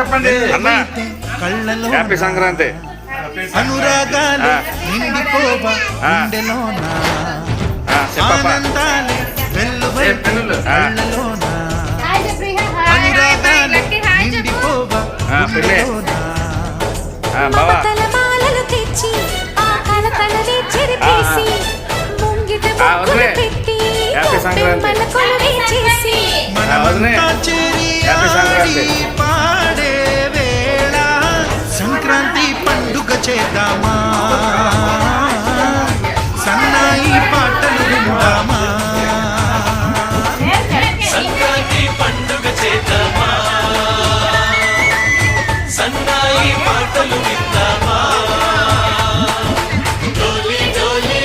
చెప్పండి అన్న. కళ్ళలో హ్యాపీ సంక్రాంతి. అనురాగాలు నిండిపోవ గుండెలోన ఆనందాలు వెల్లువై కళ్ళలోన అనురాగాలు నిండిపోవ గుండెలోన మమతల మాలలు తెచ్చి ఆ కలతలని చెరిపేసి ముంగిట ముగ్గులు పెట్టి బొమ్మెమ్మల కొలువే చేసి మనమంతా చేరి ఆడి పాడే వేళ సంక్రాంతి పండుగ చేద్దామా, సన్నాయి పాటలు విందామా, సంక్రాంతి పండుగ చేద్దామా, సన్నాయి పాటలు విందామా. డోలి డోలి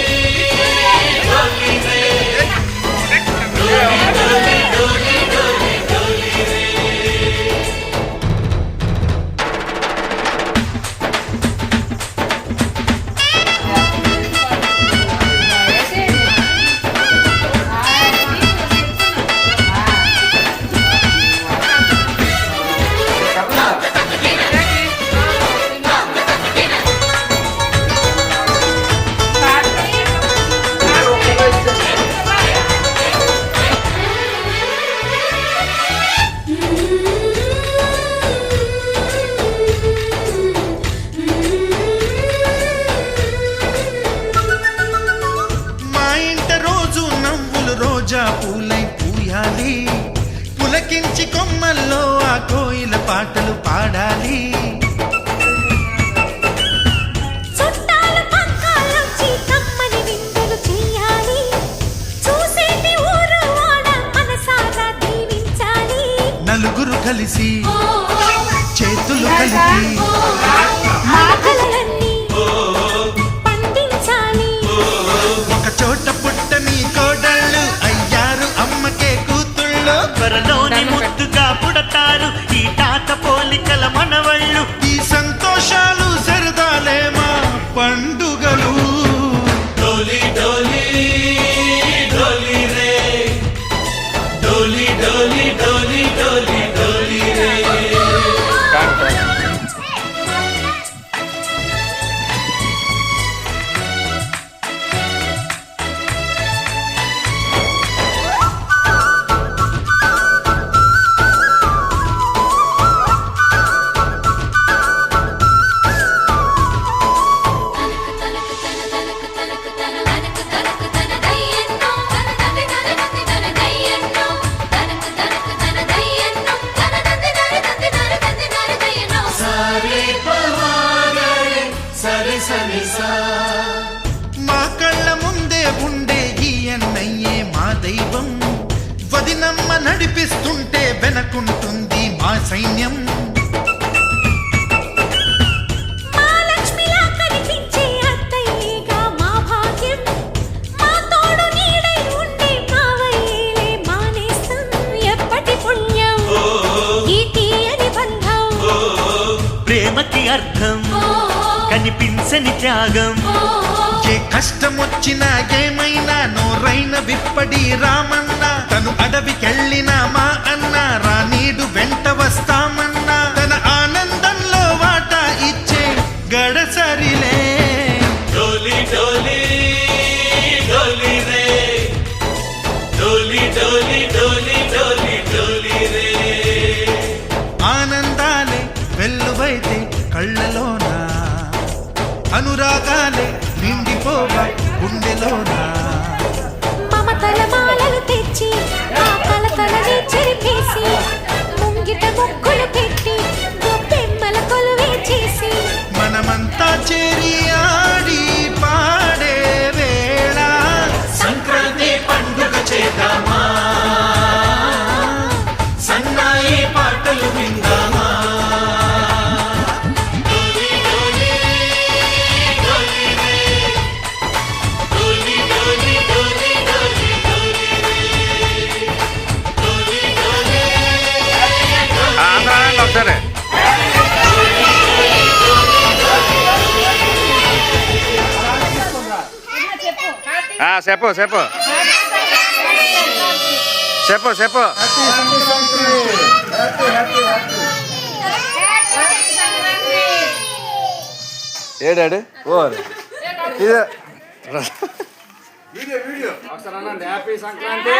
డోలి రే, డోలి డోలి డోలి డోలి డోలి రే. మా ఇంట రోజు నవ్వులు రోజా పూలై పూయాలి, పులకించి కొమ్మల్లో ఆ కోయిల పాటలు పాడాలి. చుట్టాలు పక్కాలొచ్చి కమ్మని విందులు చెయ్యాలి, చూసేటి ఊరు వాడ మనసారా దీవించాలి. నలుగురు కలిసి చేతులు కలిపి ఆకలన్నీ పండించాలి. ఒక చోట పుట్టని కోడళ్ళు అయ్యారు అమ్మకే కూతుళ్ళు, త్వరలోని ముద్దుగా పుడతారు ఈ తాత పోలికల మనవళ్ళు. ఈ సంతోషాలు సరదాలే మా పండుగలు. డోలి డోలి డోలి రే, డోలి డోలి డోలి డోలి డోలి రే. సారే పవాగరే సరి సరి సా. మా కళ్ళ ముందే ఉండే ఈ అన్నయ్యే మా దైవం, వదినమ్మ నడిపిస్తుంటే వెనకుంటుంది మా సైన్యం. మా లక్ష్మిలా కనిపించే అత్తయ్యేగా మా భాగ్యం, మా తోడు నీడై ఉండే మావయ్యేలే మా నేస్తం. ఎప్పటి పుణ్యం ఈ తీయని బంధం, ప్రేమకి అర్థం కనిపించని త్యాగం. ఏ కష్టం వచ్చినా ఏమైనా నోరైన విప్పడి రామన్న, తను అడవికెళ్ళిన మా అన్న రానీడు వెంట వస్తామన్నా, తన ఆనందంలో వాటా ఇచ్చే గడసరిలే. డోలి డోలి డోలి రే, డోలి డోలి డోలి డోలి డోలి రే. ఆనందాలే వెల్లువైతే కళ్ళలోన అనురాగాలే నిండిపోవ గుండెలోన మమతల మాలలు తెచ్చి ఆ కలతలని చెరిపేసి ముంగిట ముగ్గులు పెట్టి గొప్పెమ్మల కొలువే చేసి మనమంతా చేరి ఆడి పాడే వేళ సంక్రాంతి పండుగ చేద్దామా, సన్నాయి పాటలు విందామా. డోలి డోలి డోలి రే, డోలి డోలి డోలి డోలి డోలి రే, డోలి డోలి ఆంధ్రా ఒకసారి చెప్పు చెప్పు చెప్పు చెప్పు. Happy Sankranti. Happy happy happy. ఏ డాడీ ఓ ఇదే వీడియో ఒకసారి అనండి హ్యాపీ సంక్రాంతి